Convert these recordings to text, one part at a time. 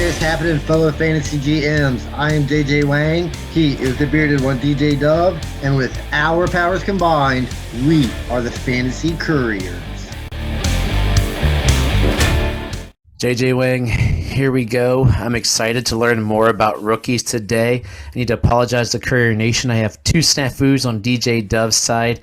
is happening, fellow fantasy GMs? I am JJ Wang. He is the bearded one, DJ Dub. And with our powers combined, we are the Fantasy Couriers. JJ Wang, here we go. I'm excited to learn more about rookies today. I need to apologize to Courier Nation. I have two snafus on DJ Dub's side.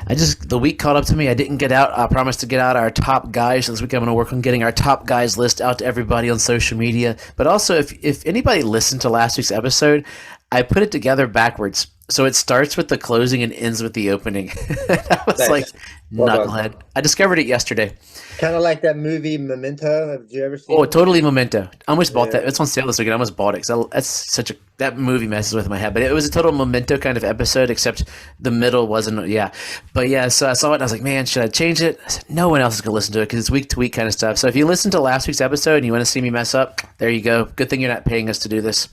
The week caught up to me. I didn't get out. I promised to get out our top guys. So this week I'm going to work on getting our top guys list out to everybody on social media. But also, if anybody listened to last week's episode, I put it together backwards. So it starts with the closing and ends with the opening. I was like, knucklehead. I discovered it yesterday. Kind of like that movie Memento. Have you ever seen it? Oh, it? totally Memento. I almost bought that. It's on sale this weekend. I almost bought it because that movie messes with my head. But it was a total Memento kind of episode, except the middle wasn't. Yeah, but yeah. So I saw it and I was like, man, should I change it? I said, no one else is gonna listen to it because it's week to week kind of stuff. So if you listen to last week's episode and you want to see me mess up, there you go. Good thing you're not paying us to do this.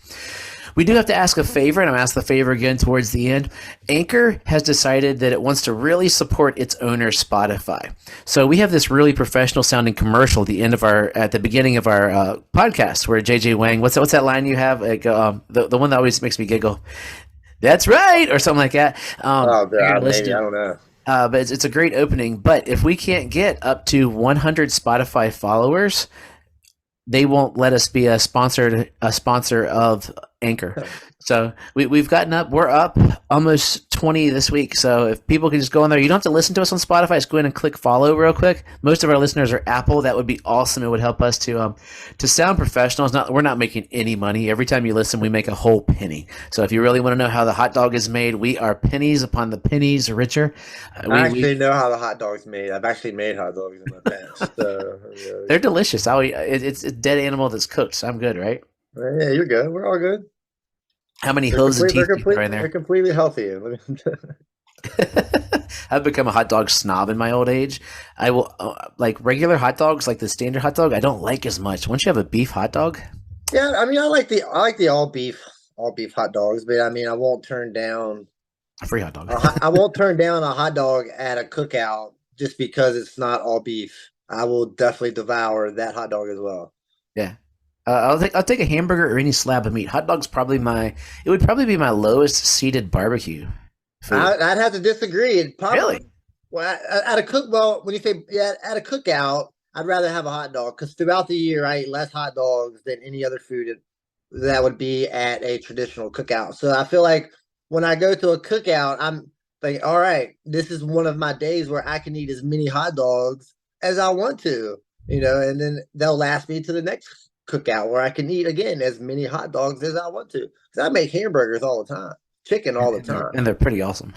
We do have to ask a favor, and I'm asking the favor again towards the end. Anchor has decided that it wants to really support its owner, Spotify. So we have this really professional-sounding commercial at the beginning of our podcast, where JJ Wang, what's that line you have? Like, the one that always makes me giggle. That's right, or something like that. Maybe I don't know. But it's a great opening. But if we can't get up to 100 Spotify followers, they won't let us be a sponsor of Anchor. So we've gotten up. We're up almost 20 this week. So if people can just go in there, you don't have to listen to us on Spotify. Just go in and click follow real quick. Most of our listeners are Apple. That would be awesome. It would help us to sound professional. We're not making any money. Every time you listen, we make a whole penny. So if you really want to know how the hot dog is made, we are pennies upon the pennies richer. I actually know how the hot dog's made. I've actually made hot dogs in my past. They're delicious. It's a dead animal that's cooked. So I'm good, right? Yeah, you're good. We're all good. How many hooves and teeth are in there? They're completely healthy. I've become a hot dog snob in my old age. I will like regular hot dogs, like the standard hot dog. I don't like as much. Once you have a beef hot dog, yeah, I mean, I like the all beef hot dogs, but I mean, I won't turn down a free hot dog. I won't turn down a hot dog at a cookout just because it's not all beef. I will definitely devour that hot dog as well. Yeah. I'll take a hamburger or any slab of meat. Hot dog's it would probably be my lowest seated barbecue food. I'd have to disagree. Really? Well, at a cookout, I'd rather have a hot dog because throughout the year I eat less hot dogs than any other food that would be at a traditional cookout. So I feel like when I go to a cookout, I'm like, all right, this is one of my days where I can eat as many hot dogs as I want to, and then they'll last me to the next cookout where I can eat again as many hot dogs as I want to. Because I make hamburgers all the time, chicken all the time, and they're pretty awesome.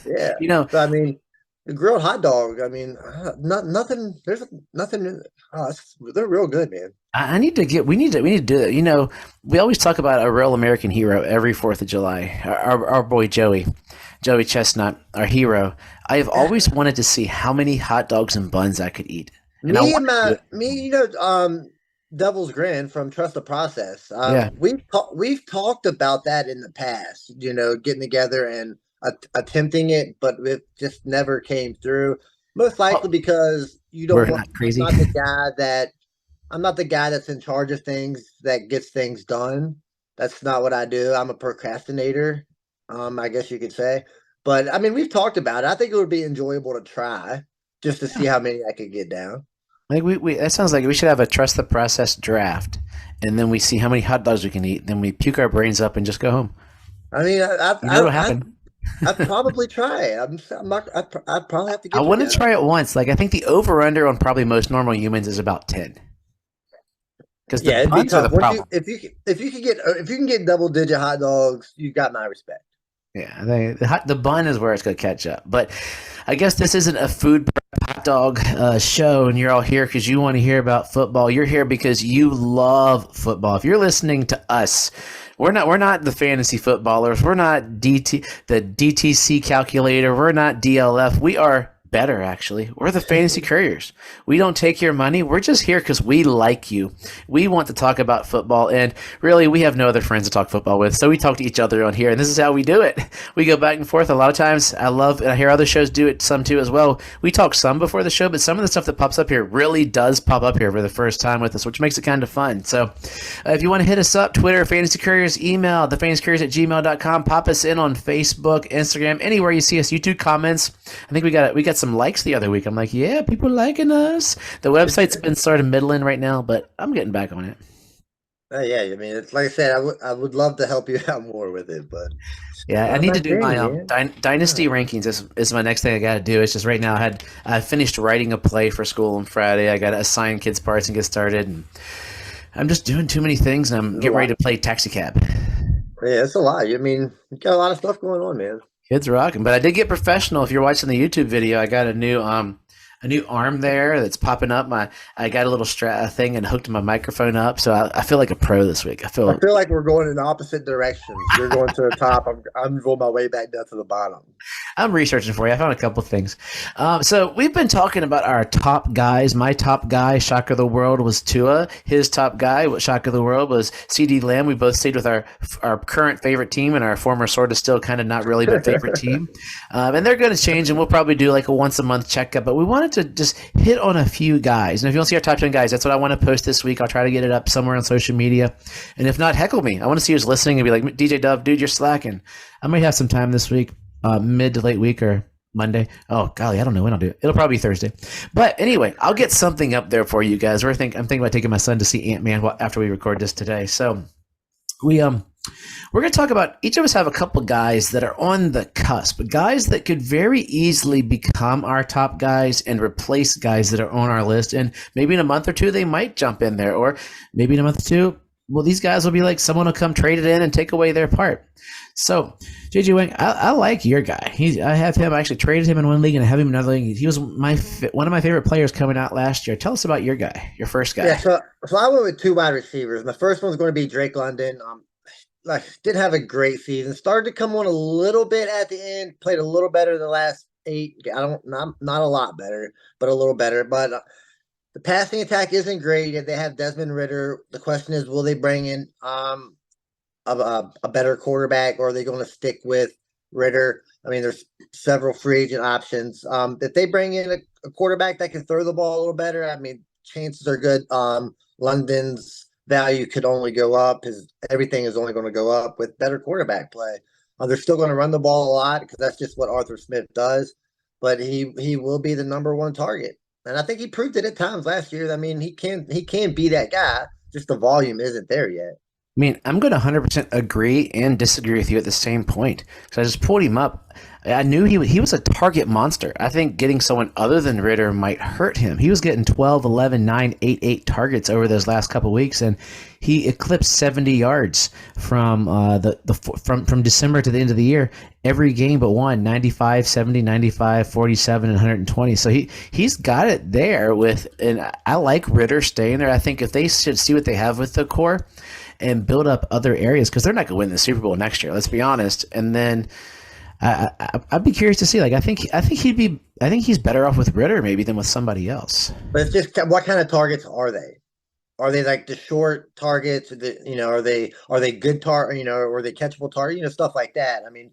Yeah, so, I mean, the grilled hot dog. I mean, nothing. There's nothing. They're real good, man. We need to do that. We always talk about a real American hero every 4th of July. Our boy Joey Chestnut, our hero. I have always wanted to see how many hot dogs and buns I could eat. Devil's Grin from Trust the Process. Yeah. We've talked about that in the past, getting together and attempting it, but it just never came through. Most likely because we're not crazy. I'm not the guy that's in charge of things that gets things done. That's not what I do. I'm a procrastinator, I guess you could say. But I mean, we've talked about it. I think it would be enjoyable to try just to see how many I could get down. I think that sounds like we should have a Trust the Process draft, and then we see how many hot dogs we can eat. Then we puke our brains up and just go home. I mean, what'll happen? I'd probably try it. I'd probably have to get. I want to try it once. Like I think the over/under on probably most normal humans is about 10. Because the buns are the problem. If you can get double-digit hot dogs, you got my respect. Yeah, the bun is where it's going to catch up. But I guess this isn't a food hot dog show, and you're all here because you want to hear about football. You're here because you love football. If you're listening to us, we're not the fantasy footballers. We're not the DTC calculator. We're not DLF. We are better, actually. We're the Fantasy Couriers. We don't take your money. We're just here because we like you. We want to talk about football, and really, we have no other friends to talk football with, so we talk to each other on here, and this is how we do it. We go back and forth. A lot of times, I love, and I hear other shows do it some too as well. We talk some before the show, but some of the stuff that pops up here really does pop up here for the first time with us, which makes it kind of fun. So if you want to hit us up, Twitter, Fantasy Couriers, email, thefantasycouriers@gmail.com, pop us in on Facebook, Instagram, anywhere you see us, YouTube comments. I think we got some likes the other week. I'm like, yeah, people liking us. The website's been sort of middling right now, but I'm getting back on it. Yeah, I mean, it's like I said, I would love to help you out more with it, but Yeah, I not need my to do thing, my man. dynasty rankings is my next thing I got to do. It's just right now I finished writing a play for school on Friday. I got to assign kids parts and get started, and I'm just doing too many things, and I'm It's a getting ready lot. to play taxi cab. Yeah, it's a lot. I mean, you got a lot of stuff going on, man. Kids rocking, but I did get professional. If you're watching the YouTube video, I got a new arm there that's popping up. I got a little thing and hooked my microphone up, so I feel like a pro this week. I I feel feel like we're going in opposite directions. You're going to the top. I'm going my way back down to the bottom. I'm researching for you. I found a couple things. So we've been talking about our top guys. My top guy, shock of the world, was Tua. His top guy, what shock of the world, was CD Lamb. We both stayed with our current favorite team and our former sort of still kind of not really but favorite team. And they're going to change, and we'll probably do like a once a month checkup. But we wanted to just hit on a few guys. And if you want to see our top 10 guys, that's what I want to post this week. I'll try to get it up somewhere on social media. And if not, heckle me. I want to see who's listening and be like, DJ Dove, dude, you're slacking. I might have some time this week. Mid to late week or Monday. Oh golly, I don't know when I'll do it. It'll probably be Thursday. But anyway, I'll get something up there for you guys. I'm thinking about taking my son to see Ant-Man after we record this today. So we're going to talk about, each of us have a couple guys that are on the cusp, guys that could very easily become our top guys and replace guys that are on our list. And maybe in a month or two, they might jump in there, or maybe in a month or two, well, these guys will be like someone will come trade it in and take away their part. So, JJ Wang, I like your guy. I have him. I actually traded him in one league and I have him in another league. He was one of my favorite players coming out last year. Tell us about your guy, your first guy. Yeah, so I went with two wide receivers. My first one's going to be Drake London. Like didn't have a great season. Started to come on a little bit at the end. Played a little better the last 8. I don't not a lot better, but a little better. But the passing attack isn't great. If they have Desmond Ritter, the question is, will they bring in a better quarterback, or are they going to stick with Ritter? I mean, there's several free agent options. If they bring in a quarterback that can throw the ball a little better, I mean, chances are good. London's value could only go up. Everything is only going to go up with better quarterback play. They're still going to run the ball a lot because that's just what Arthur Smith does. But he will be the number one target, and I think he proved it at times last year. I mean, he can be that guy. Just the volume isn't there yet. I mean, I'm going to 100% agree and disagree with you at the same point. So I just pulled him up. I knew he was a target monster. I think getting someone other than Ritter might hurt him. He was getting 12, 11, 9, 8, 8 targets over those last couple of weeks, and he eclipsed 70 yards from from December to the end of the year. Every game but one, 95, 70, 95, 47, and 120. So he's got it there with, and I like Ritter staying there. I think if they should see what they have with the core and build up other areas, because they're not going to win the Super Bowl next year. Let's be honest. And then I'd be curious to see. Like I think he's better off with Ritter maybe than with somebody else. But it's just what kind of targets are they? Are they like the short targets? Are they good or are they catchable targets? Stuff like that. I mean,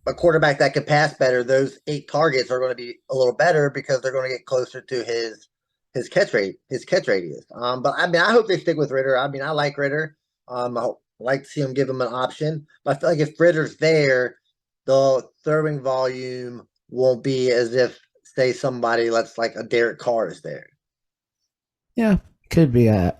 a quarterback that can pass better, those 8 targets are going to be a little better because they're going to get closer to his catch radius. But I mean, I hope they stick with Ritter. I mean, I like Ritter. I like to see him give him an option. But I feel like if Ritter's there, the throwing volume won't be as if, say, somebody that's like a Derek Carr is there. Yeah, could be. I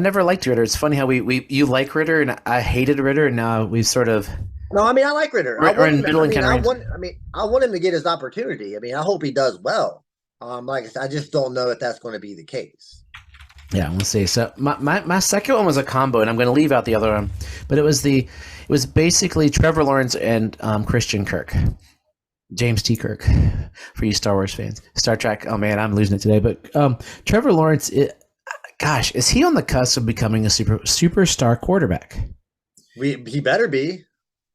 never liked Ritter. It's funny how you like Ritter and I hated Ritter, and now we've sort of. No, I mean, I like Ritter. I want him to get his opportunity. I mean, I hope he does well. Like I said, I just don't know if that's going to be the case. Yeah, we'll see. So my second one was a combo, and I'm going to leave out the other one, but it was basically Trevor Lawrence and Christian Kirk, James T. Kirk, for you Star Wars fans. Star Trek. Oh man, I'm losing it today. But Trevor Lawrence, is he on the cusp of becoming a superstar quarterback? He better be.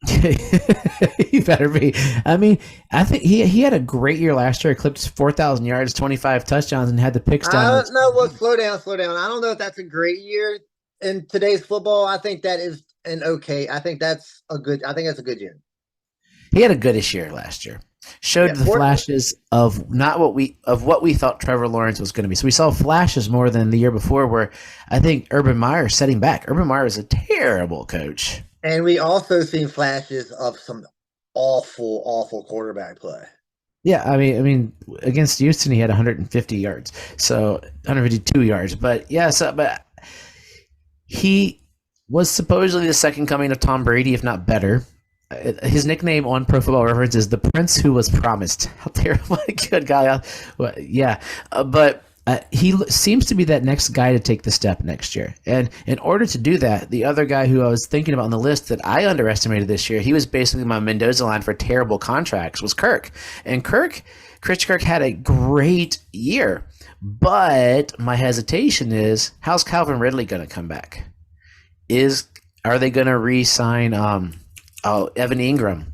He better be. I mean, I think he had a great year last year. Eclipsed 4,000 yards, 25 touchdowns, and had the picks down I to don't know. Well, slow down, slow down. I don't know if that's a great year in today's football. I think that is an okay. I think that's a good. I think that's a good year. he had a goodish year last year. Showed Yeah, the flashes of not what we thought Trevor Lawrence was going to be. So we saw flashes more than the year before, where I think Urban Meyer set him back. Urban Meyer is a terrible coach. and we also seen flashes of some awful, awful quarterback play. Yeah, I mean, against Houston, he had 150 yards, so 152 yards. But yes, but he was supposedly the second coming of Tom Brady, if not better. His nickname on Pro Football Reference is the Prince Who Was Promised. How terrible! Good guy. Well, yeah, but he seems to be that next guy to take the step next year. And in order to do that, the other guy who I was thinking about on the list that I underestimated this year, he was basically my Mendoza line for terrible contracts, was Kirk. And Christian Kirk had a great year. But my hesitation is, how's Calvin Ridley going to come back? Are they going to re-sign Evan Ingram?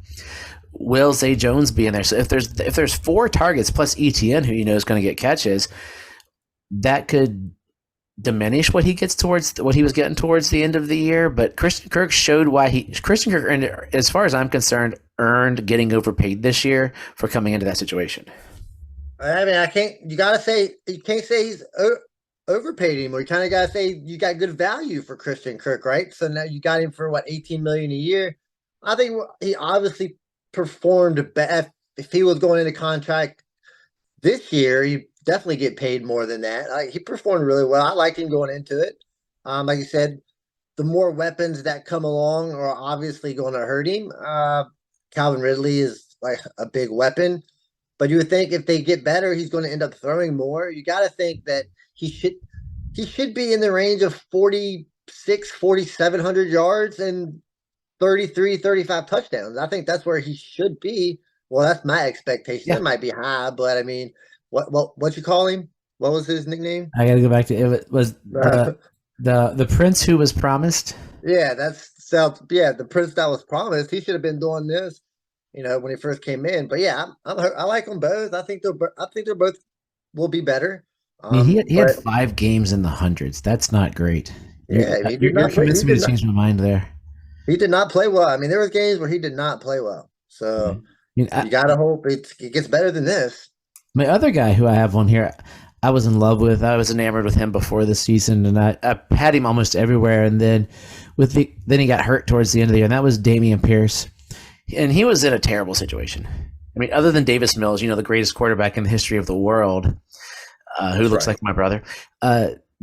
Will Zay Jones be in there? So if there's four targets plus ETN, who you know is going to get catches, that could diminish what he was getting towards the end of the year. But Christian Kirk showed why Christian Kirk, as far as I'm concerned, earned getting overpaid this year for coming into that situation. I mean, I can't. You can't say he's overpaid anymore. You kind of gotta say you got good value for Christian Kirk, right? So now you got him for what, 18 million a year. I think he obviously performed best. If he was going into contract this year, he definitely get paid more than that. He performed really well. I liked him going into it. Like you said, the more weapons that come along are obviously going to hurt him. Calvin Ridley is like a big weapon, but you would think if they get better, he's going to end up throwing more. You got to think that he should be in the range of 46, 4,700 yards and 33, 35 touchdowns. I think that's where he should be. Well, that's my expectation. Yeah, It might be high, but I mean, what you call him? What was his nickname? I got to go back to it. Was the Prince Who Was Promised? Yeah, the prince that was promised. He should have been doing this, when he first came in. But yeah, I like them both. I think they're both will be better. I mean, he had But 5 games in the hundreds. That's not great. yeah, he did You're not play. convincing me to change my mind there. He did not play well. I mean, there was games where he did not play well. Yeah. So I mean, you gotta hope it gets better than this. my other guy who I have on here, I was in love with. I was enamored with him before the season, and I had him almost everywhere. And then then he got hurt towards the end of the year, and that was Damian Pierce. And he was in a terrible situation. I mean, other than Davis Mills, the greatest quarterback in the history of the world, who looks like my brother.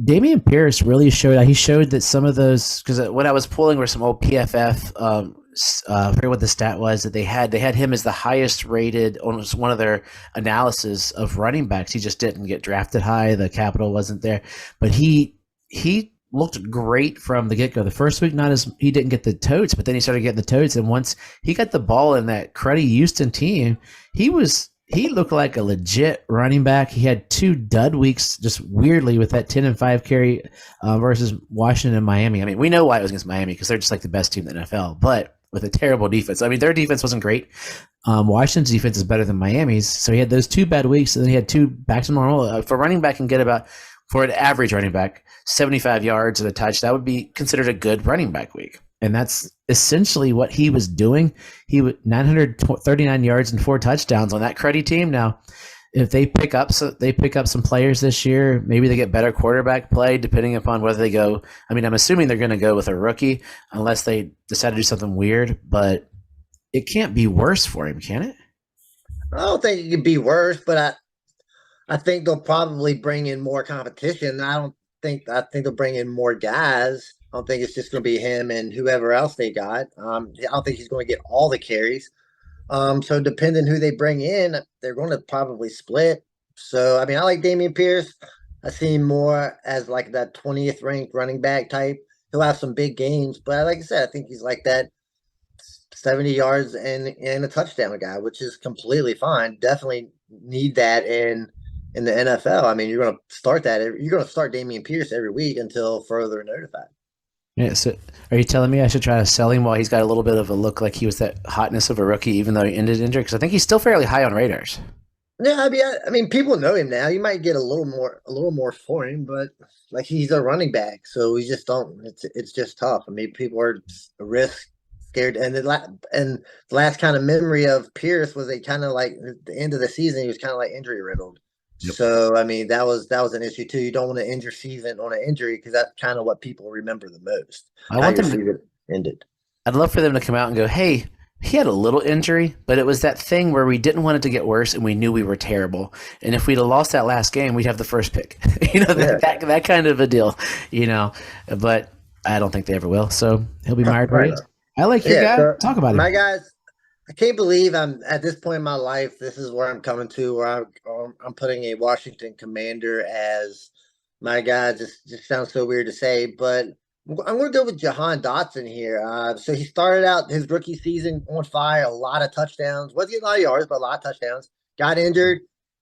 Damian Pierce really showed. He showed that some of those, because what I was pulling were some old PFF. I forget what the stat was that they had. They had him as the highest rated on one of their analysis of running backs. He just didn't get drafted high. The capital wasn't there, but he looked great from the get go. The first week, he didn't get the totes, but then he started getting the totes. And once he got the ball in that cruddy Houston team, he looked like a legit running back. He had 2 dud weeks, just weirdly, with that 10-5 carry versus Washington and Miami. I mean, we know why it was against Miami, because they're just like the best team in the NFL, but with a terrible defense. I mean, their defense wasn't great. Washington's defense is better than Miami's, so he had those 2 bad weeks, and then he had 2 back to normal. For running back and get about, for an average running back, 75 yards and a touch, that would be considered a good running back week. And that's essentially what he was doing. He was 939 yards and 4 touchdowns on that cruddy team. Now, if they pick up some players this year, maybe they get better quarterback play, depending upon whether they go. I mean, I'm assuming they're going to go with a rookie unless they decide to do something weird. But it can't be worse for him, can it? I don't think it could be worse, but I think they'll probably bring in more competition. I think they'll bring in more guys. I don't think it's just going to be him and whoever else they got. I don't think he's going to get all the carries. So depending who they bring in, they're going to probably split. So I mean, I like Damian Pierce. I see him more as like that 20th ranked running back type. He'll have some big games, but like I said, I think he's like that 70 yards and a touchdown guy, which is completely fine. Definitely need that in the NFL. I mean, you're going to start Damian Pierce every week until further notified. Yeah, so are you telling me I should try to sell him while he's got a little bit of a look like he was that hotness of a rookie, even though he ended injured? Because I think he's still fairly high on radars. Yeah, I mean, people know him now. You might get a little more for him, but like he's a running back, so we just don't. It's just tough. I mean, people are risk scared, and the last kind of memory of Pierce was a kind of like at the end of the season. He was kind of like injury riddled. Yep. So I mean, that was an issue too. You don't want to end your season on an injury because that's kind of what people remember the most. I How want your them to. season ended. I'd love for them to come out and go, "Hey, he had a little injury, but it was that thing where we didn't want it to get worse, and we knew we were terrible. And if we'd have lost that last game, we'd have the first pick. Yeah, That kind of a deal. You know, but I don't think they ever will. So he'll be mired where right. he is. I like your Yeah, guy. so Talk about him. my guys, I can't believe I'm at this point in my life. This is where I'm coming to, where I'm putting a Washington Commander as my guy. Just sounds so weird to say, but I'm going to go with Jahan Dotson here. So he started out his rookie season on fire, a lot of touchdowns. Wasn't getting a lot of yards, but a lot of touchdowns. Got injured.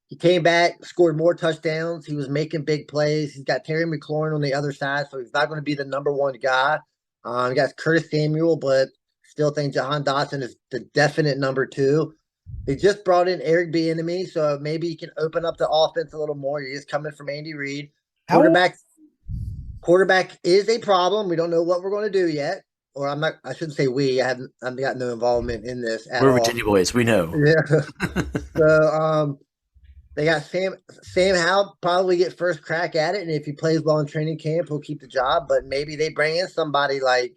He came back, scored more touchdowns. He was making big plays. He's got Terry McLaurin on the other side, so he's not going to be the number one guy. He got Curtis Samuel, but still think Jahan Dotson is the definite number two. They just brought in Eric Bieniemy, so maybe he can open up the offense a little more. He is coming from Andy Reid. How Quarterback quarterback is a problem. We don't know what we're going to do yet. Or I'm not. I shouldn't say we. I've got no involvement in this at we're all. Virginia boys. We know. Yeah. So they got Sam Howell probably get first crack at it, and if he plays well in training camp, he'll keep the job. But maybe they bring in somebody like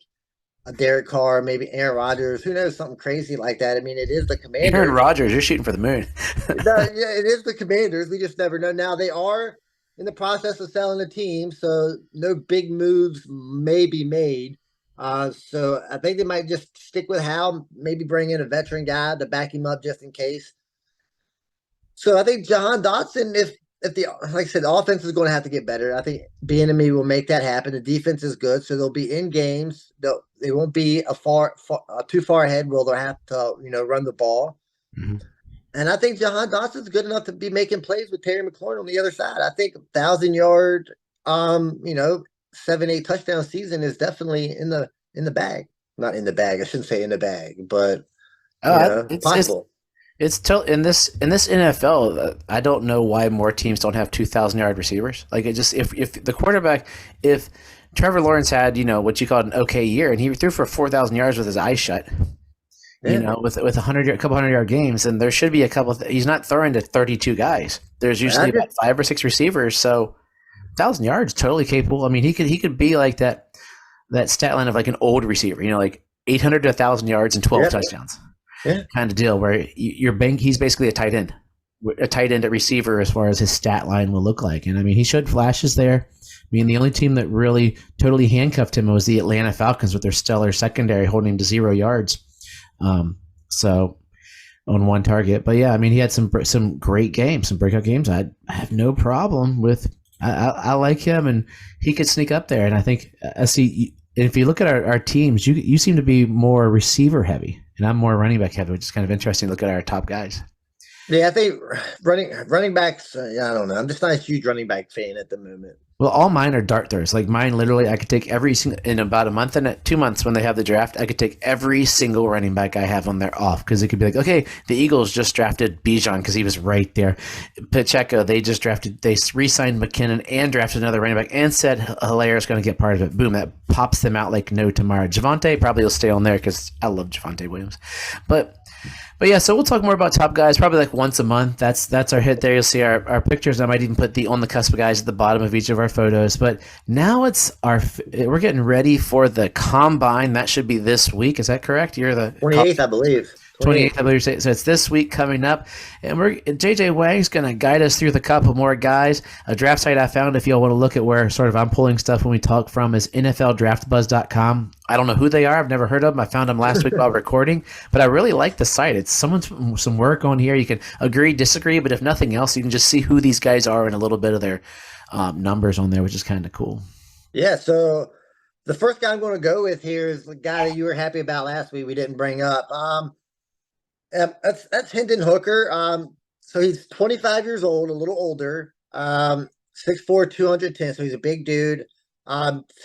a Derek Carr, maybe Aaron Rodgers. Who knows? Something crazy like that. I mean, it is the Aaron Commanders. Rodgers, you're shooting for the moon. No, yeah, it is the Commanders. We just never know. Now they are in the process of selling the team, so no big moves may be made. So I think they might just stick with Hal, maybe bring in a veteran guy to back him up just in case. So I think John Dotson, if the like I said, the offense is going to have to get better. I think Bieniemy will make that happen. The defense is good, so they'll be in games. They won't be too far ahead. Where they'll have to run the ball. Mhm. And I think Jahan Dotson's good enough to be making plays with Terry McLaurin on the other side. I think 1,000 yard, 7, 8 touchdown season is definitely in the bag. Not in the bag. I shouldn't say in the bag, but It's possible. in this NFL. I don't know why more teams don't have 2,000 yard receivers. Like it just if the quarterback if Trevor Lawrence had what you called an okay year and he threw for 4,000 yards with his eyes shut, Yeah, with a couple 100 yard games, and there should be a couple. He's not throwing to 32 guys. There's I usually just about 5 or 6 receivers, so 1,000 yards totally capable. I mean, he could be like that stat line of like an old receiver, like 800 to 1,000 yards and 12 yeah, touchdowns yeah. kind of deal where he's basically a tight end at receiver as far as his stat line will look like. And I mean, he showed flashes there. I mean, the only team that really totally handcuffed him was the Atlanta Falcons with their stellar secondary holding him to 0 yards. So on one target, but yeah, I mean, he had some great games, some breakout games. I have no problem with. I like him, and he could sneak up there. And I think I see. If you look at our teams, you seem to be more receiver heavy, and I'm more running back heavy, which is kind of interesting to look at our top guys. Yeah, I think running backs. Yeah, I don't know. I'm just not a huge running back fan at the moment. Well, all mine are dart throws. Like mine, literally, I could take every single in about a month and 2 months when they have the draft. I could take every single running back I have on their off because it could be like, okay, the Eagles just drafted Bijan because he was right there. Pacheco, they re-signed McKinnon and drafted another running back and said Hilaire is going to get part of it. Boom, that pops them out like no tomorrow. Javante probably will stay on there because I love Javante Williams, but yeah, so we'll talk more about top guys probably like once a month. That's our hit there. You'll see our pictures. I might even put the on the cusp guys at the bottom of each of our photos. But now we're getting ready for the combine. That should be this week. Is that correct? You're the 28th, I believe. 28th, I believe. So it's this week coming up, and JJ Wang's going to guide us through the couple more guys. A draft site I found, if y'all want to look at where sort of I'm pulling stuff when we talk from, is NFLDraftBuzz.com. I don't know who they are. I've never heard of them. I found them last week while recording, but I really like the site. It's some work on here. You can agree, disagree, but if nothing else, you can just see who these guys are and a little bit of their numbers on there, which is kind of cool. Yeah, so the first guy I'm going to go with here is the guy that you were happy about last week. We didn't bring up. That's Hendon Hooker. So he's 25 years old, a little older. 6'4", 210. So he's a big dude.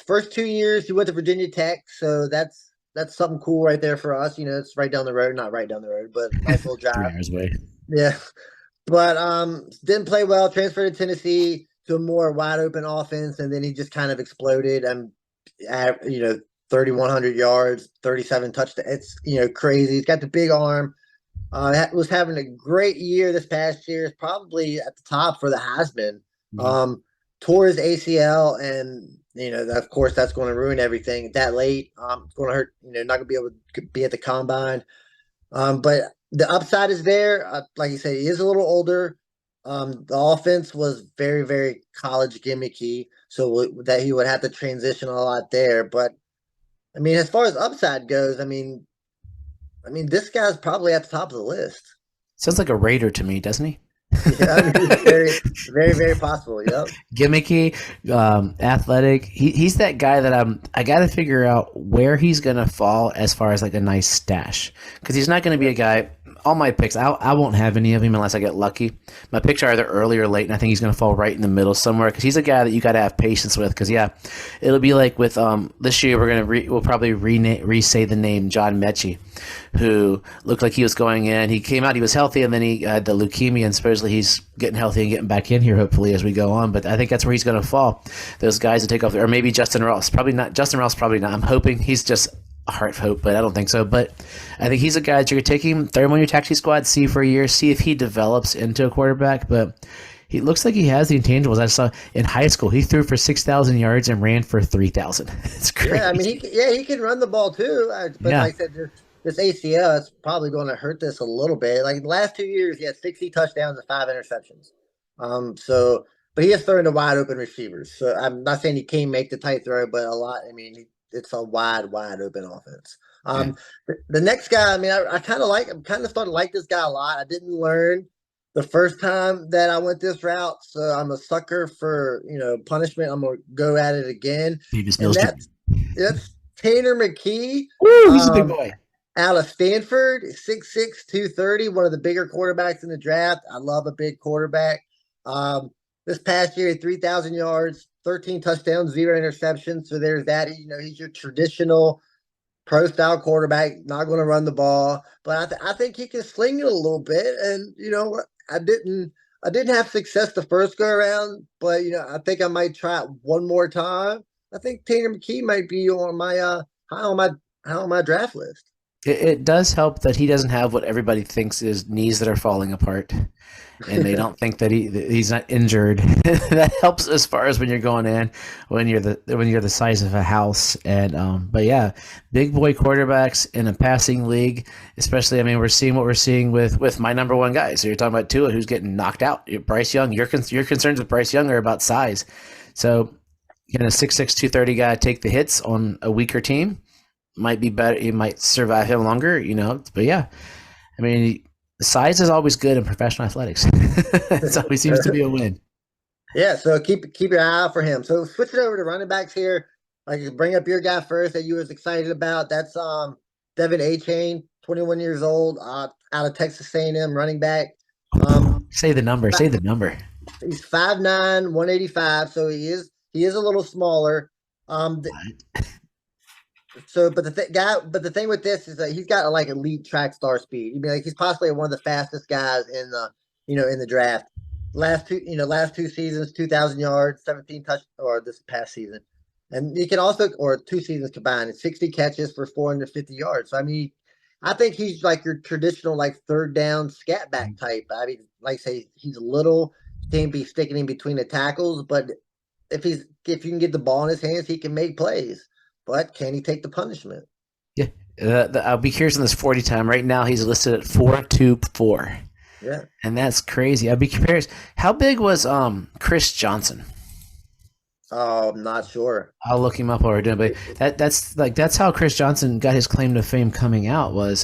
First 2 years he went to Virginia Tech, so that's something cool right there for us. It's right down the road, not right down the road, but nice little drive. 3 hours away. Yeah, but didn't play well. Transferred to Tennessee to a more wide open offense, and then he just kind of exploded. And at 3,100 yards, 37 touchdowns. It's crazy. He's got the big arm. Was having a great year this past year. Probably at the top for the Heisman. Mhm. Um, Tore his ACL, and of course that's going to ruin everything that late. It's going to hurt. Not going to be able to be at the combine. But the upside is there. Like you said, he is a little older. The offense was very, very college gimmicky, so that he would have to transition a lot there. But I mean, as far as upside goes, I mean, this guy's probably at the top of the list. Sounds like a Raider to me, doesn't he? Yeah, I mean, it's very, very, very possible. Yep. Gimmicky, athletic. He's that guy that I got to figure out where he's gonna fall as far as like a nice stash, because he's not gonna be a guy. All my picks, I won't have any of him unless I get lucky. My picks are either early or late, and I think he's gonna fall right in the middle somewhere, because he's a guy that you got to have patience with. Because yeah, it'll be like with this year we'll probably re-say the name John Mechie, who looked like he was going in. He came out, he was healthy, and then he had the leukemia, and supposedly he's getting healthy and getting back in here hopefully as we go on. But I think that's where he's going to fall. Those guys that take off, or maybe Justin Ross. Probably not. Justin Ross, probably not. I'm hoping he's just a heart hope, but I don't think so. But I think he's a guy that you're taking, throw him on your taxi squad, see for a year, see if he develops into a quarterback. But he looks like he has the intangibles. I saw in high school he threw for 6,000 yards and ran for 3,000. It's crazy. Yeah, I mean, he can run the ball too. But Yeah. like I said, this ACL is probably going to hurt this a little bit. Like the last 2 years, he had 60 touchdowns and 5 interceptions. But he has thrown to wide open receivers. So I'm not saying he can't make the tight throw, but a lot. I mean, it's a wide open offense. Yeah. The next guy, I mean, I kind of I'm kind of starting to like this guy a lot. I didn't learn the first time that I went this route, so I'm a sucker for punishment. I'm gonna go at it again, Davis and Mills. that's Tanner McKee. Woo, he's a big boy. Out of Stanford, 6'6", 230, one of the bigger quarterbacks in the draft. I love a big quarterback. This past year, 3,000 yards, 13 touchdowns, 0 interceptions. So there's that. He's your traditional pro-style quarterback, not going to run the ball, but I think he can sling it a little bit. And you know what? I didn't have success the first go around, but I think I might try it one more time. I think Tanner McKee might be on my high on my draft list. It does help that he doesn't have what everybody thinks is knees that are falling apart, and they don't think that he's not injured. That helps as far as when you're going in, when you're the size of a house. And but yeah, big boy quarterbacks in a passing league, especially. I mean, we're seeing what we're seeing with my number one guy. So you're talking about Tua, who's getting knocked out. Bryce Young. Your concerns with Bryce Young are about size. So can a 6'6", 230 guy take the hits on a weaker team? Might be better. He might survive him longer, But yeah, I mean, size is always good in professional athletics. It always seems to be a win. Yeah, so keep your eye out for him. So switching over to running backs here. Like bring up your guy first that you was excited about. That's Devin A-Chain, 21 years old, out of Texas A&M, running back. Say the number. Say the number. He's 5'9", 185, so he is a little smaller. But the thing with this is that he's got like elite track star speed. I mean, like he's possibly one of the fastest guys in the draft. Last two seasons, 2,000 yards, 17 touch, or this past season, and he can also, or 2 seasons combined, 60 catches for 450 yards. So I mean, I think he's like your traditional like third down scat back type. I mean, like say he's little, can't be sticking in between the tackles, but if you can get the ball in his hands, he can make plays. But can he take the punishment? Yeah, I'll be curious on this 40 time. Right now, he's listed at 4.24. Yeah, and that's crazy. I'd be curious. How big was Chris Johnson? Oh, I'm not sure. I'll look him up while we're doing. But that's how Chris Johnson got his claim to fame coming out was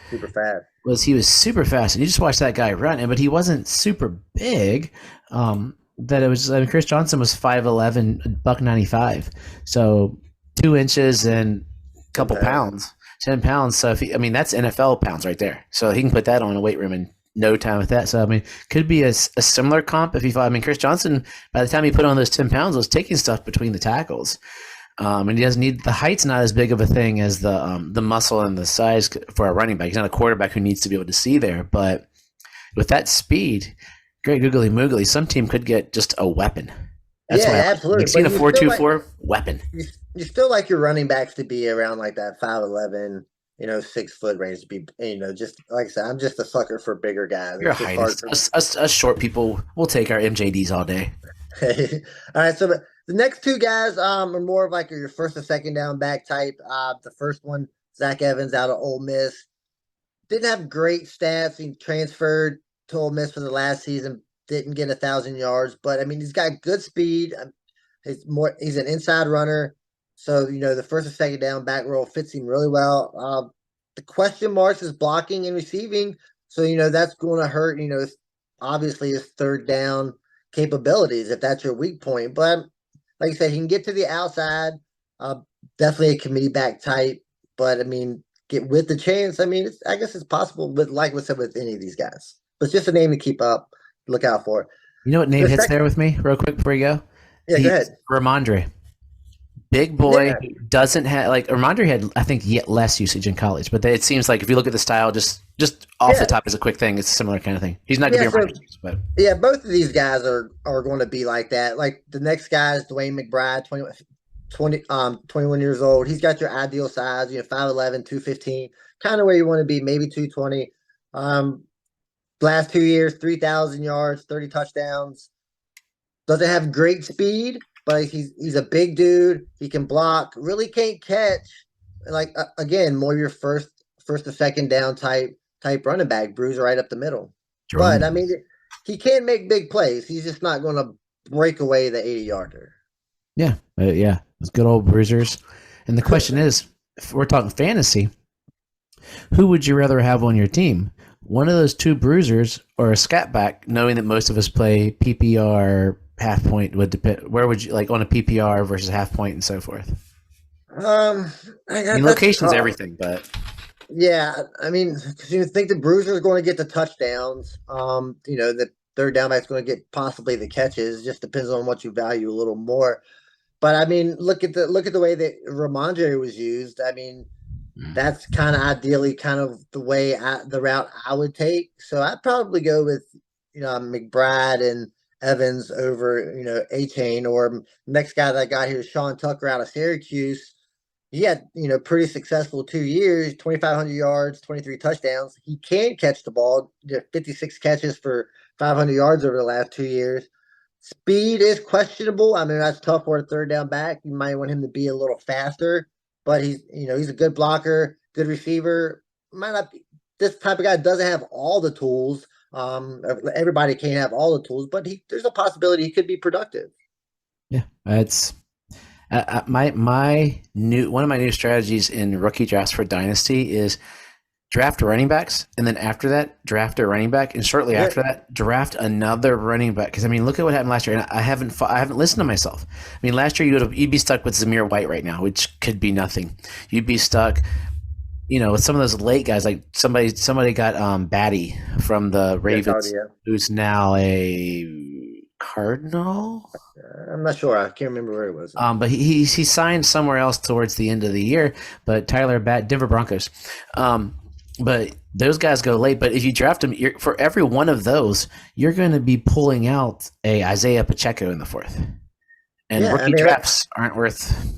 Super fast. he was super fast, and you just watch that guy run. But he wasn't super big. That it was. I mean, Chris Johnson was 5'11", $195, so 2 inches and a couple pounds, 10 pounds. So that's NFL pounds right there. So he can put that on a weight room and no time with that. So I mean, could be a similar comp if you thought. I mean, Chris Johnson, by the time he put on those 10 pounds, was taking stuff between the tackles. And he doesn't need the height's not as big of a thing as the muscle and the size for a running back. He's not a quarterback who needs to be able to see there, but with that speed, great googly moogly, some team could get just a weapon. That's why I Yeah, like absolutely. seeing But a 4.24 weapon. you still like your running backs to be around like that 5'11", 6 foot range to be, just like I said, I'm just a sucker for bigger guys. You're a It's just hard heightist. for me. Us short people, we'll take our MJDs all day. All right, so the next two guys are more of like your first or second down back type. The first one, Zach Evans out of Ole Miss, didn't have great stats. He transferred to Ole Miss for the last season, didn't get 1,000 yards, but I mean he's got good speed. He's an inside runner, so the first and second down back role fits him really well. The question marks is blocking and receiving, so that's going to hurt. Obviously his third down capabilities if that's your weak point. But like I said, he can get to the outside. Uh, Definitely a committee back type, but I mean, get with the chance. I mean, I guess it's possible, but like we said with any of these guys, but it's just a name to keep up, look out for. You know what name The hits second, there with me, real quick before you go? yeah, go He's ahead. Ramondre. Big boy Yeah, doesn't have like Ramondre had I think yet less usage in college, but it seems like if you look at the style, just off the yeah, top as a quick thing, it's a similar kind of thing. He's not yeah. gonna be So Ramondre, but yeah, both of these guys are going to be like that. Like the next guy is Dwayne McBride, 21 years old. He's got your ideal size, 5'11", 215, kind of where you want to be, maybe 220. Um, Last 2 years, 3,000 yards, 30 touchdowns. Doesn't have great speed, but he's a big dude. He can block. Really can't catch. Like again, more your first to second down type running back, bruiser right up the middle. But I Jerome. mean, he can make big plays. He's just not going to break away the 80-yarder. Yeah, it's good old bruisers. And the question is, if we're talking fantasy, who would you rather have on your team? One of those two bruisers or a scat back, knowing that most of us play PPR half point would depend. Where would you like on a PPR versus half point and so forth? Um, I mean, that's location's tough. everything, but Yeah, I mean, because you think the bruiser is going to get the touchdowns. The third down back's going to get possibly the catches. Just depends on what you value a little more. But I mean, look at the way that Ramondre was used. I mean, that's kind of ideally kind of the route I would take. So I'd probably go with McBride and Evans over A Chain, or next guy that I got here is Sean Tucker out of Syracuse. He had pretty successful 2 years, 2,500 yards, 23 touchdowns. He can catch the ball. 56 catches for 500 yards over the last 2 years. Speed is questionable. I mean, that's tough for a third down back. You might want him to be a little faster, but he's a good blocker, good receiver. Might not be this type of guy doesn't have all the tools. Everybody can't have all the tools, but there's a possibility he could be productive. yeah, it's my new one of my new strategies in rookie drafts for dynasty is draft running backs, and then after that, draft a running back, and shortly Yeah, after that, draft another running back. Because I mean, look at what happened last year, and I haven't listened to myself. I mean, last year you'd be stuck with Zamir White right now, which could be nothing. You'd be stuck, with some of those late guys. Like somebody got Batty from the yeah, Ravens, Cardia. who's now a Cardinal. I'm not sure. I can't remember where it was. But he signed somewhere else towards the end of the year. But Tyler Bat Denver Broncos. But those guys go late. But if you draft them, for every one of those, you're going to be pulling out a Isaiah Pacheco in the fourth. And Yeah, I rookie mean, drafts aren't worth.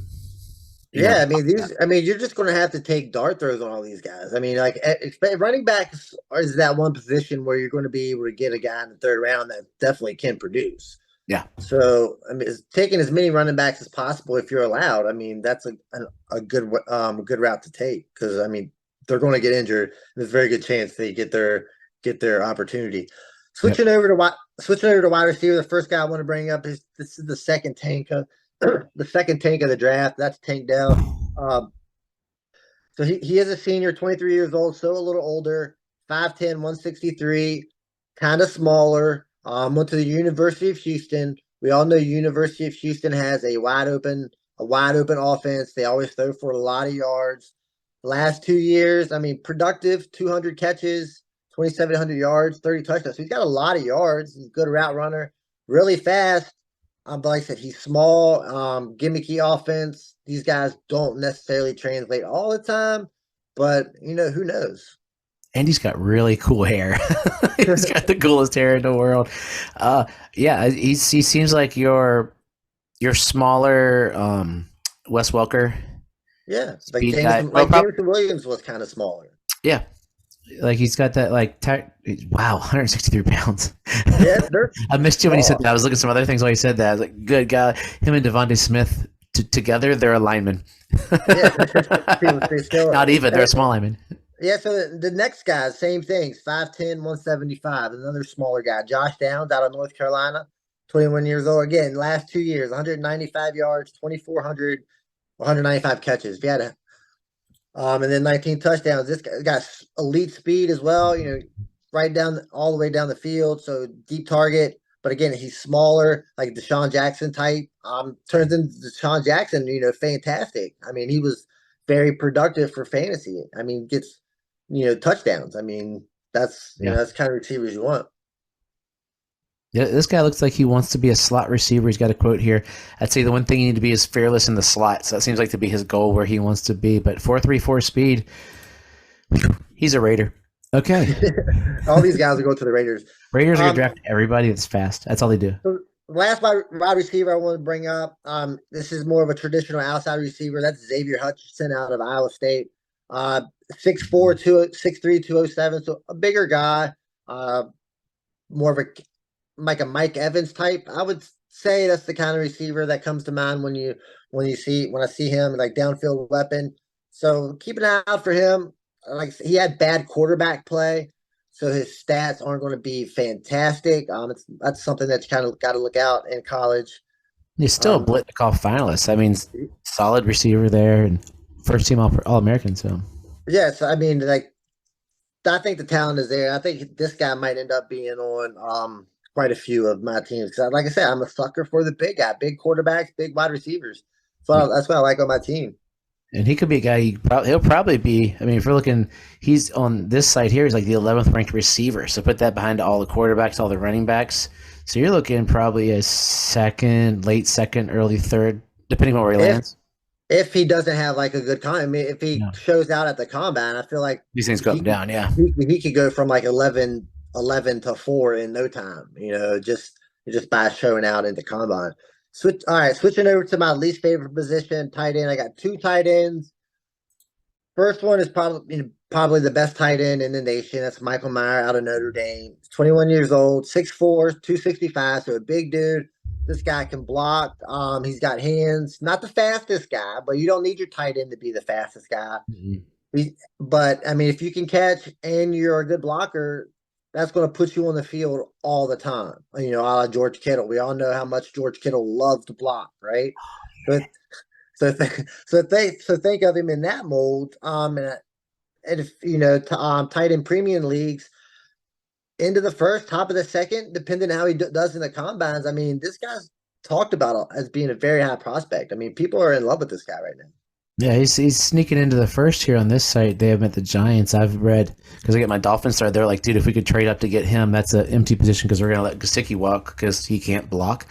yeah, I mean you're just going to have to take dart throws on all these guys. I mean, like running backs is that one position where you're going to be able to get a guy in the third round that definitely can produce. Yeah, So I mean, it's taking as many running backs as possible if you're allowed. I mean, that's a good route to take because I mean they're going to get injured. There's a very good chance they get their opportunity. yep. Switching over to wide receiver, the first guy I want to bring up is this is the second tank the second tank of the draft. That's Tank Dell. Um, so he is a senior, 23 years old, so a little older, 5'10", 163, kind of smaller. Went to the University of Houston. We all know University of Houston has a wide open offense. They always throw for a lot of yards. Last 2 years, I mean, productive, 200 catches, 2,700 yards, 30 touchdowns. So he's got a lot of yards. He's a good route runner, really fast. But like I said, he's small, gimmicky offense. These guys don't necessarily translate all the time, but who knows? And he's got really cool hair. He's got the coolest hair in the world. Uh, yeah, he seems like your smaller Wes Welker Yeah, like speed guy. Jameson, Well, like Jameson Williams was kind of smaller. yeah, like he's got that wow, 163 pounds. Yeah, they're I missed you when he said small. that. I was looking at some other things while he said that. I was like, good God, him and Devontae Smith together, they're a lineman. Yeah, they still. Not even, they're a small lineman. Yeah, so the next guy, same things, 5'10", 175, another smaller guy, Josh Downs out of North Carolina, 21 years old. Again, last 2 years, 195 yards, 2,400, 195 catches. If you had a and then 19 touchdowns. This guy got elite speed as well. Right down all the way down the field. So deep target. But again, he's smaller, like Deshaun Jackson type. Turns into Deshaun Jackson. Fantastic. I mean, he was very productive for fantasy. I mean, gets touchdowns. I mean, that's Yeah. that's kind of receivers you want. Yeah, this guy looks like he wants to be a slot receiver. He's got a quote here. I'd say the one thing you need to be is fearless in the slot. So that seems like to be his goal where he wants to be. But 4.34 speed, he's a Raider. Okay. All these guys will go to the Raiders. Raiders are going Um, to draft everybody that's fast. That's all they do. So last wide receiver I want to bring up. This is more of a traditional outside receiver. That's Xavier Hutchinson out of Iowa State. Uh, 6'4", 6'3", 207. So a bigger guy. Uh, more of a like a Mike Evans type. I would say that's the kind of receiver that comes to mind when I see him, like downfield weapon. So keep an eye out for him. Like he had bad quarterback play, so his stats aren't going to be fantastic. That's something that you kind of got to look out in college. He's still a Um, Blitnikoff finalist. That means solid receiver there and first team All American. So yes, I mean, like I think the talent is there. I think this guy might end up being on quite a few of my teams because, like I said, I'm a sucker for the big guy, big quarterbacks, big wide receivers. So that's what I like on my team. and he could be a guy. He'll probably be. I mean, if we're looking, he's on this side here. He's like the 11th ranked receiver. So put that behind all the quarterbacks, all the running backs. So you're looking probably a second, late second, early third, depending on where he If lands. if he doesn't have like a good con, I mean, if he Yeah. shows out at the combine, I feel like These things go up he and down. Yeah. he could go from like 11 to 4 in no time. Just by showing out in the combine. All right, switching over to my least favorite position, tight end. I got two tight ends. First one is probably the best tight end in the nation. That's Michael Meyer out of Notre Dame. He's 21 years old, 6'4", 265, so a big dude. This guy can block. He's got hands. Not the fastest guy, but you don't need your tight end to be the fastest guy. Mhm. But I mean, if you can catch and you're a good blocker, that's going to put you on the field all the time. A la George Kittle. We all know how much George Kittle loves to block, right? But so think of him in that mold. And if tight end premium leagues, into the first, top of the second, depending on how he does in the combines. I mean, this guy's talked about as being a very high prospect. I mean, people are in love with this guy right now. Yeah, he's sneaking into the first here on this site. They have him at the Giants. I've read because I get my Dolphins started. They're like, dude, if we could trade up to get him, that's an empty position because we're gonna let Gesicki walk because he can't block,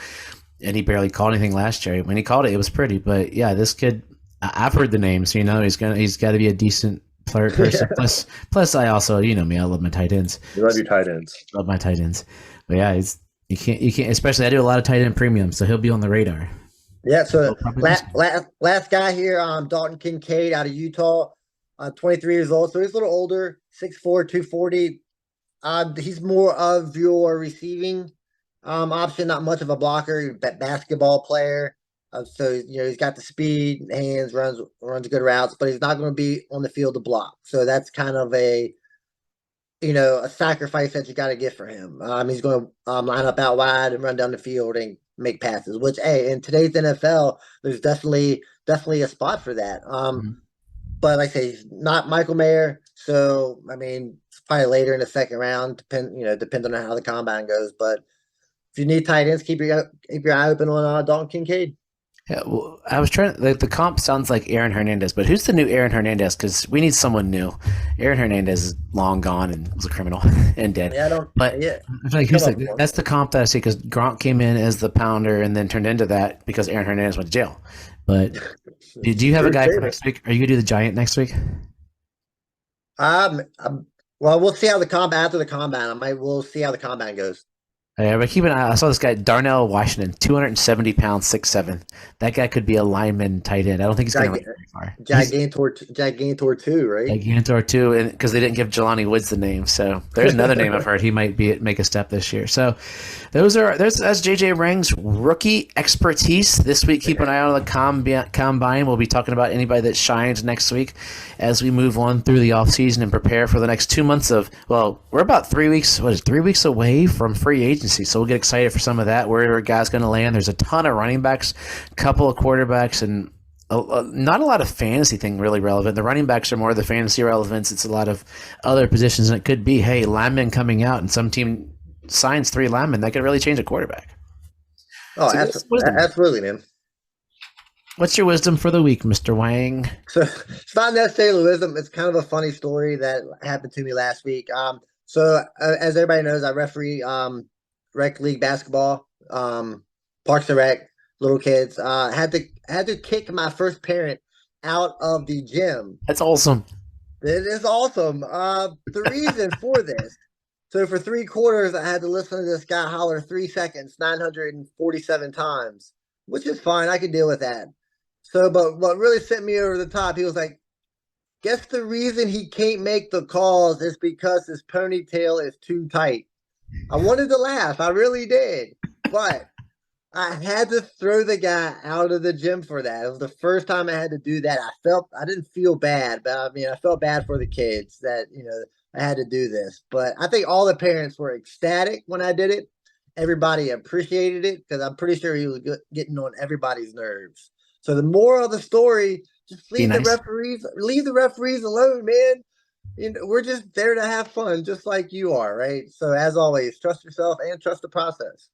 and he barely called anything last year. When he called it, it was pretty. But yeah, this kid, I've heard the names. He's got to be a decent player person. Yeah. Plus, I also, me, I love my tight ends. You love your tight ends. Love my tight ends. But yeah, you can't. Especially I do a lot of tight end premium, so he'll be on the radar. Yeah, so Probably last guy here, Dalton Kincaid out of Utah, 23 years old. So he's a little older, 6'4", 240. He's more of your receiving option, not much of a blocker, basketball player. So he's got the speed, hands, runs good routes, but he's not going to be on the field to block. So that's kind of a sacrifice that you got to get for him. He's going to line up out wide and run down the field and make passes. Which, hey, in today's NFL, there's definitely a spot for that. Mhm. But like I say, he's not Michael Mayer, so I mean, it's probably later in the second round. Depends on how the combine goes. But if you need tight ends, keep your eye open on Dalton Kincaid. Yeah, well, I was trying. The comp sounds like Aaron Hernandez, but who's the new Aaron Hernandez? Because we need someone new. Aaron Hernandez is long gone and was a criminal and dead. Yeah, I don't. But Yeah, I feel like come who's up for that's the comp that I see because Gronk came in as the pounder and then turned into that because Aaron Hernandez went to jail. But do you have a True guy for statement. next week? Are you gonna do the Giant next week? Well, we'll see how the combat after the combine. We'll see how the combine goes. Yeah, but keep an eye. I saw this guy Darnell Washington, 270 pounds, 6'7". That guy could be a lineman tight end. I don't think he's going to Gig- rank very far. He's Gigantor two, right? Gigantor too, and because they didn't give Jelani Woods the name, so there's another name I've heard he might be make a step this year. So that's JJ Rang's rookie expertise this week. Keep an eye on the combine. We'll be talking about anybody that shines next week as we move on through the off season and prepare for the next 2 months of. Well, we're about 3 weeks. What is it, 3 weeks away from free agency, so we'll get excited for some of that. Where are guys going to land? There's a ton of running backs, couple of quarterbacks, and not a lot of fantasy thing really relevant. The running backs are more the fantasy relevance. It's a lot of other positions, and it could be, hey, linemen coming out, and some team signs 3 linemen that could really change a quarterback. Oh, So wisdom. absolutely, man. What's your wisdom for the week, Mr. Wang? So it's not necessarily wisdom. It's kind of a funny story that happened to me last week. As everybody knows, I referee rec league basketball, Parks and Rec, little kids. Had to kick my first parent out of the gym. That's awesome. It is awesome. The reason for this. So for 3 quarters, I had to listen to this guy holler 3 seconds, 947 times, which is fine. I can deal with that. So, but what really sent me over the top, he was like, guess the reason he can't make the calls is because his ponytail is too tight. I wanted to laugh. I really did. But I had to throw the guy out of the gym for that. It was the first time I had to do that. I didn't feel bad, but I mean, I felt bad for the kids that, I had to do this. But I think all the parents were ecstatic when I did it. Everybody appreciated it because I'm pretty sure he was getting on everybody's nerves. So the moral of the story, just Be nice. leave the referees alone, man. We're just there to have fun, just like you are, right? So as always, trust yourself and trust the process.